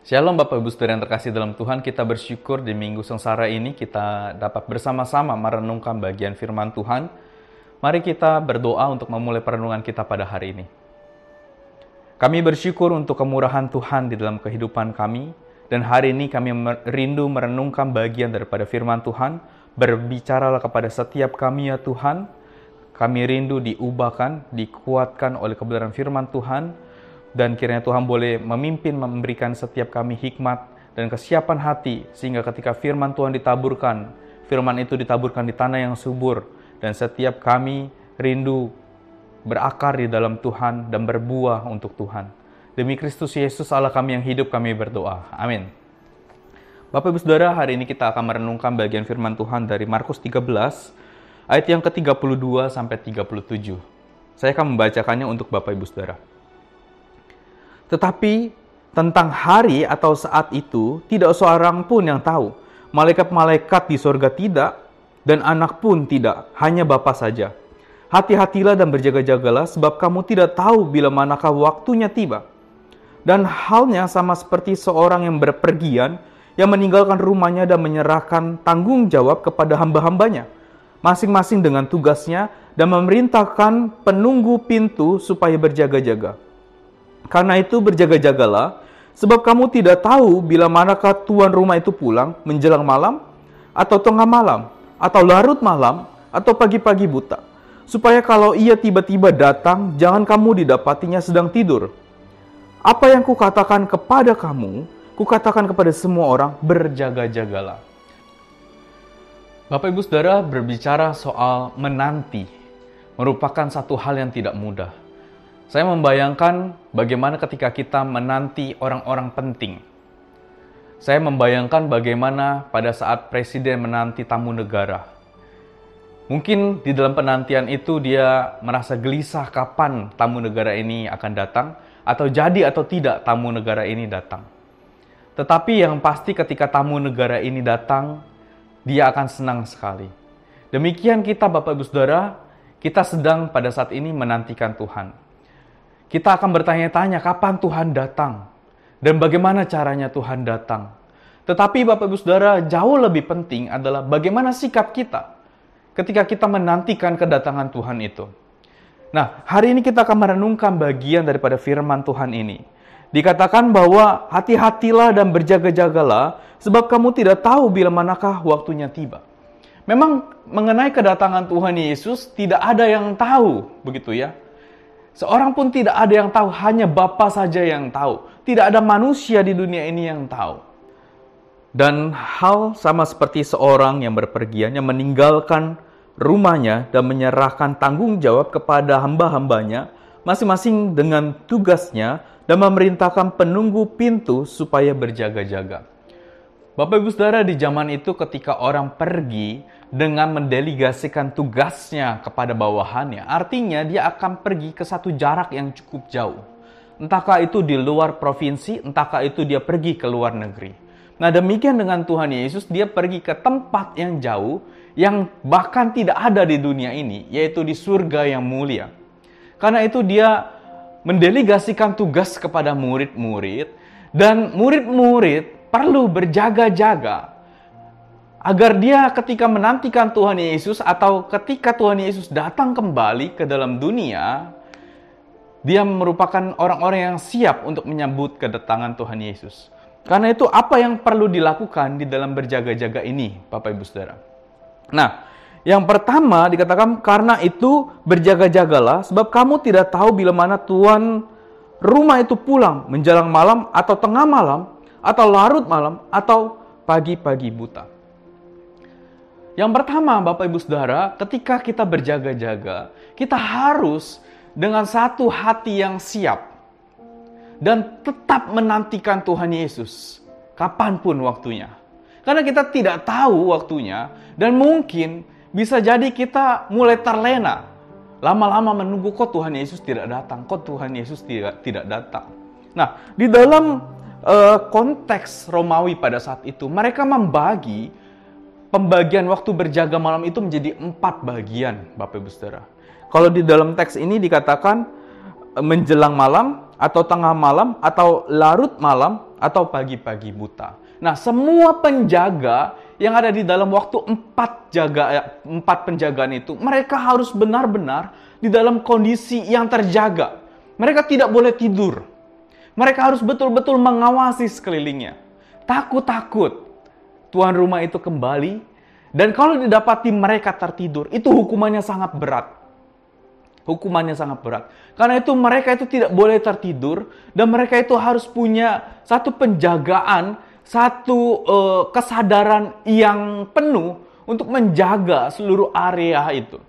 Shalom Bapak Ibu Saudara yang terkasih dalam Tuhan, kita bersyukur di minggu sengsara ini kita dapat bersama-sama merenungkan bagian firman Tuhan. Mari kita berdoa untuk memulai perenungan kita pada hari ini. Kami bersyukur untuk kemurahan Tuhan di dalam kehidupan kami, dan hari ini kami rindu merenungkan bagian daripada firman Tuhan. Berbicaralah kepada setiap kami ya Tuhan, kami rindu diubahkan, dikuatkan oleh kebenaran firman Tuhan, dan kiranya Tuhan boleh memimpin, memberikan setiap kami hikmat dan kesiapan hati, sehingga ketika firman Tuhan ditaburkan, firman itu ditaburkan di tanah yang subur, dan setiap kami rindu berakar di dalam Tuhan dan berbuah untuk Tuhan. Demi Kristus Yesus Allah kami yang hidup, kami berdoa. Amin. Bapak Ibu Saudara, hari ini kita akan merenungkan bagian firman Tuhan dari Markus 13, ayat yang ke-32 sampai 37. Saya akan membacakannya untuk Bapak Ibu Saudara. Tetapi tentang hari atau saat itu tidak seorang pun yang tahu. Malaikat-malaikat di sorga tidak, dan anak pun tidak, hanya Bapa saja. Hati-hatilah dan berjaga-jagalah, sebab kamu tidak tahu bila manakah waktunya tiba. Dan halnya sama seperti seorang yang berpergian, yang meninggalkan rumahnya dan menyerahkan tanggung jawab kepada hamba-hambanya, masing-masing dengan tugasnya, dan memerintahkan penunggu pintu supaya berjaga-jaga. Karena itu berjaga-jagalah, sebab kamu tidak tahu bila manakah tuan rumah itu pulang menjelang malam, atau tengah malam, atau larut malam, atau pagi-pagi buta. Supaya kalau ia tiba-tiba datang, jangan kamu didapatinya sedang tidur. Apa yang kukatakan kepada kamu, kukatakan kepada semua orang, berjaga-jagalah. Bapak Ibu Saudara, berbicara soal menanti merupakan satu hal yang tidak mudah. Saya membayangkan bagaimana ketika kita menanti orang-orang penting. Saya membayangkan bagaimana pada saat presiden menanti tamu negara. Mungkin di dalam penantian itu dia merasa gelisah kapan tamu negara ini akan datang, atau jadi atau tidak tamu negara ini datang. Tetapi yang pasti ketika tamu negara ini datang, dia akan senang sekali. Demikian kita Bapak Ibu Saudara, kita sedang pada saat ini menantikan Tuhan. Kita akan bertanya-tanya kapan Tuhan datang dan bagaimana caranya Tuhan datang. Tetapi Bapak Ibu Saudara, jauh lebih penting adalah bagaimana sikap kita ketika kita menantikan kedatangan Tuhan itu. Nah, hari ini kita akan merenungkan bagian daripada firman Tuhan ini. Dikatakan bahwa hati-hatilah dan berjaga-jagalah, sebab kamu tidak tahu bila manakah waktunya tiba. Memang mengenai kedatangan Tuhan Yesus tidak ada yang tahu, begitu ya. Seorang pun tidak ada yang tahu, hanya Bapa saja yang tahu. Tidak ada manusia di dunia ini yang tahu. Dan hal sama seperti seorang yang berpergian, yang meninggalkan rumahnya dan menyerahkan tanggung jawab kepada hamba-hambanya, masing-masing dengan tugasnya, dan memerintahkan penunggu pintu supaya berjaga-jaga. Bapak Ibu Saudara, di zaman itu ketika orang pergi dengan mendelegasikan tugasnya kepada bawahannya, artinya dia akan pergi ke satu jarak yang cukup jauh. Entahkah itu di luar provinsi, entahkah itu dia pergi ke luar negeri. Nah, demikian dengan Tuhan Yesus, dia pergi ke tempat yang jauh, yang bahkan tidak ada di dunia ini, yaitu di surga yang mulia. Karena itu dia mendelegasikan tugas kepada murid-murid, dan murid-murid perlu berjaga-jaga agar dia ketika menantikan Tuhan Yesus atau ketika Tuhan Yesus datang kembali ke dalam dunia, dia merupakan orang-orang yang siap untuk menyambut kedatangan Tuhan Yesus. Karena itu apa yang perlu dilakukan di dalam berjaga-jaga ini, Bapak Ibu Saudara? Nah, yang pertama dikatakan karena itu berjaga-jagalah, sebab kamu tidak tahu bila mana tuan rumah itu pulang menjelang malam atau tengah malam, atau larut malam, atau pagi-pagi buta. Yang pertama, Bapak Ibu Saudara, ketika kita berjaga-jaga, kita harus dengan satu hati yang siap dan tetap menantikan Tuhan Yesus kapanpun waktunya. Karena kita tidak tahu waktunya, dan mungkin bisa jadi kita mulai terlena. Lama-lama menunggu, kok Tuhan Yesus tidak datang, kok Tuhan Yesus tidak datang. Nah, di dalam konteks Romawi pada saat itu, mereka membagi pembagian waktu berjaga malam itu menjadi 4 bagian, Bapak Ibu Saudara. Kalau di dalam teks ini dikatakan menjelang malam, atau tengah malam, atau larut malam, atau pagi-pagi buta. Nah, semua penjaga yang ada di dalam waktu 4 penjagaan itu, mereka harus benar-benar di dalam kondisi yang terjaga. Mereka tidak boleh tidur. Mereka harus betul-betul mengawasi sekelilingnya. Takut-takut tuan rumah itu kembali, dan kalau didapati mereka tertidur, itu hukumannya sangat berat. Hukumannya sangat berat. Karena itu mereka itu tidak boleh tertidur, dan mereka itu harus punya satu penjagaan, satu kesadaran yang penuh untuk menjaga seluruh area itu.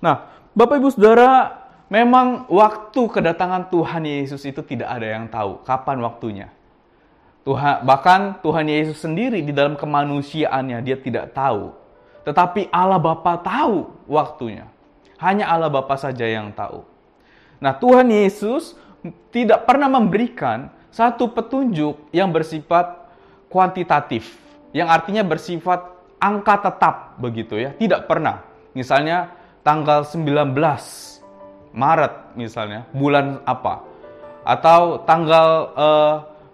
Nah, Bapak Ibu Saudara, memang waktu kedatangan Tuhan Yesus itu tidak ada yang tahu kapan waktunya. Bahkan Tuhan Yesus sendiri di dalam kemanusiaannya dia tidak tahu. Tetapi Allah Bapa tahu waktunya. Hanya Allah Bapa saja yang tahu. Nah, Tuhan Yesus tidak pernah memberikan satu petunjuk yang bersifat kuantitatif. Yang artinya bersifat angka tetap begitu ya. Tidak pernah. Misalnya tanggal 19 Maret misalnya, bulan apa? Atau tanggal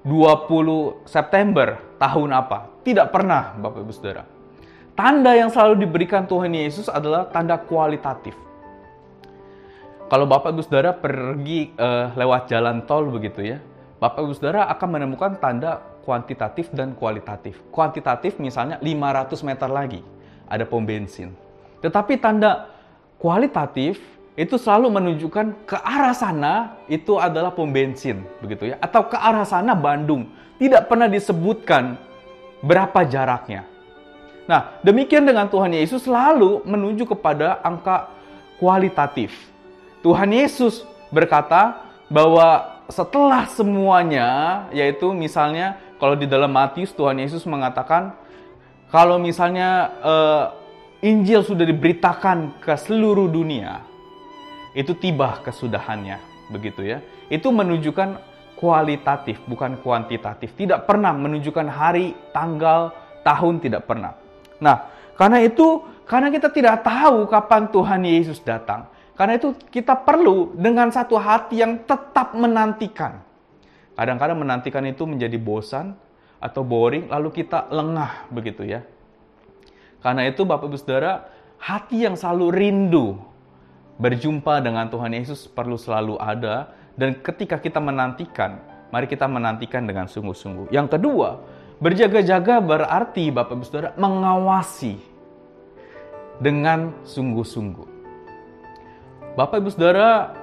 20 September tahun apa? Tidak pernah, Bapak Ibu Saudara. Tanda yang selalu diberikan Tuhan Yesus adalah tanda kualitatif. Kalau Bapak Ibu Saudara pergi lewat jalan tol begitu ya, Bapak Ibu Saudara akan menemukan tanda kuantitatif dan kualitatif. Kuantitatif misalnya 500 meter lagi ada pom bensin. Tetapi tanda kualitatif itu selalu menunjukkan ke arah sana itu adalah pom bensin, begitu ya, atau ke arah sana Bandung. Tidak pernah disebutkan berapa jaraknya. Nah, demikian dengan Tuhan Yesus selalu menuju kepada angka kualitatif. Tuhan Yesus berkata bahwa setelah semuanya, yaitu misalnya kalau di dalam Matius Tuhan Yesus mengatakan kalau misalnya Injil sudah diberitakan ke seluruh dunia, itu tiba kesudahannya, begitu ya. Itu menunjukkan kualitatif, bukan kuantitatif. Tidak pernah menunjukkan hari, tanggal, tahun, tidak pernah. Nah, karena kita tidak tahu kapan Tuhan Yesus datang. Karena itu kita perlu dengan satu hati yang tetap menantikan. Kadang-kadang menantikan itu menjadi bosan atau boring, lalu kita lengah, begitu ya. Karena itu Bapak Ibu Saudara, hati yang selalu rindu berjumpa dengan Tuhan Yesus perlu selalu ada, dan ketika kita menantikan, mari kita menantikan dengan sungguh-sungguh. Yang kedua, berjaga-jaga berarti Bapak Ibu Saudara mengawasi dengan sungguh-sungguh. Bapak Ibu Saudara,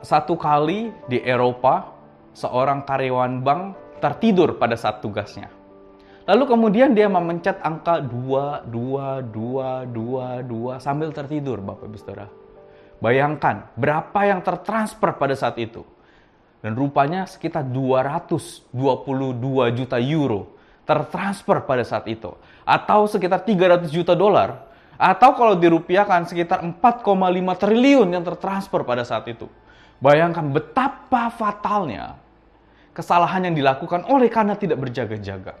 satu kali di Eropa, seorang karyawan bank tertidur pada saat tugasnya. Lalu kemudian dia memencet angka 2 sambil tertidur, Bapak Ibu Saudara. Bayangkan berapa yang tertransfer pada saat itu. Dan rupanya sekitar 222 juta euro tertransfer pada saat itu. Atau sekitar 300 juta dolar. Atau kalau dirupiahkan sekitar 4,5 triliun yang tertransfer pada saat itu. Bayangkan betapa fatalnya kesalahan yang dilakukan oleh karena tidak berjaga-jaga.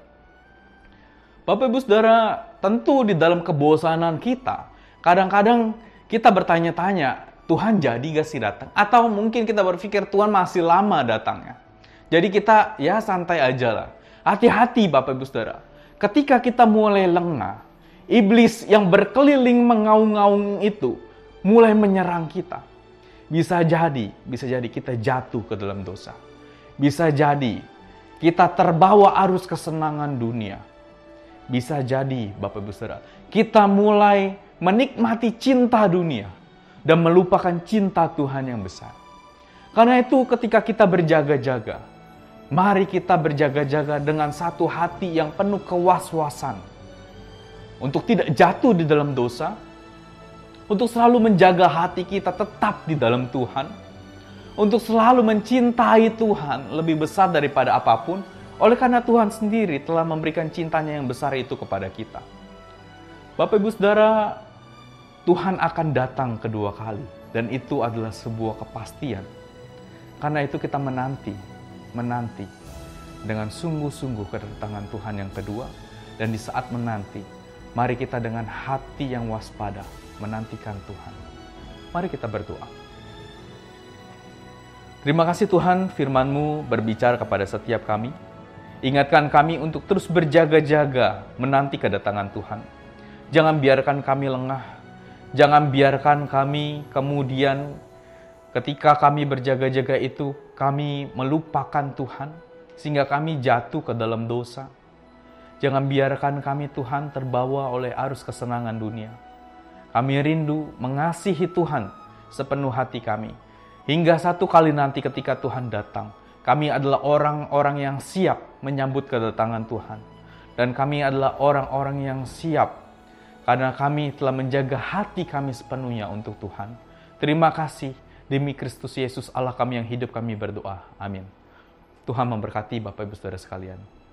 Bapak Ibu Saudara, tentu di dalam kebosanan kita, kadang-kadang kita bertanya-tanya, Tuhan jadi gak sih datang? Atau mungkin kita berpikir Tuhan masih lama datangnya. Jadi kita ya santai aja lah. Hati-hati Bapak Ibu Saudara. Ketika kita mulai lengah, iblis yang berkeliling mengaung-ngaung itu mulai menyerang kita. Bisa jadi kita jatuh ke dalam dosa. Bisa jadi kita terbawa arus kesenangan dunia. Bisa jadi, Bapak Ibu Saudara, kita mulai menikmati cinta dunia dan melupakan cinta Tuhan yang besar. Karena itu ketika kita berjaga-jaga, mari kita berjaga-jaga dengan satu hati yang penuh kewas-wasan. Untuk tidak jatuh di dalam dosa, untuk selalu menjaga hati kita tetap di dalam Tuhan, untuk selalu mencintai Tuhan lebih besar daripada apapun, oleh karena Tuhan sendiri telah memberikan cintanya yang besar itu kepada kita. Bapak Ibu Saudara, Tuhan akan datang kedua kali. Dan itu adalah sebuah kepastian. Karena itu kita menanti dengan sungguh-sungguh kedatangan Tuhan yang kedua. Dan di saat menanti, mari kita dengan hati yang waspada menantikan Tuhan. Mari kita berdoa. Terima kasih Tuhan, firman-Mu berbicara kepada setiap kami. Ingatkan kami untuk terus berjaga-jaga menanti kedatangan Tuhan. Jangan biarkan kami lengah. Jangan biarkan kami kemudian ketika kami berjaga-jaga itu, kami melupakan Tuhan, sehingga kami jatuh ke dalam dosa. Jangan biarkan kami Tuhan terbawa oleh arus kesenangan dunia. Kami rindu mengasihi Tuhan sepenuh hati kami. Hingga satu kali nanti ketika Tuhan datang, kami adalah orang-orang yang siap menyambut kedatangan Tuhan. Dan kami adalah orang-orang yang siap karena kami telah menjaga hati kami sepenuhnya untuk Tuhan. Terima kasih, demi Kristus Yesus Allah kami yang hidup kami berdoa. Amin. Tuhan memberkati Bapak Ibu Saudara sekalian.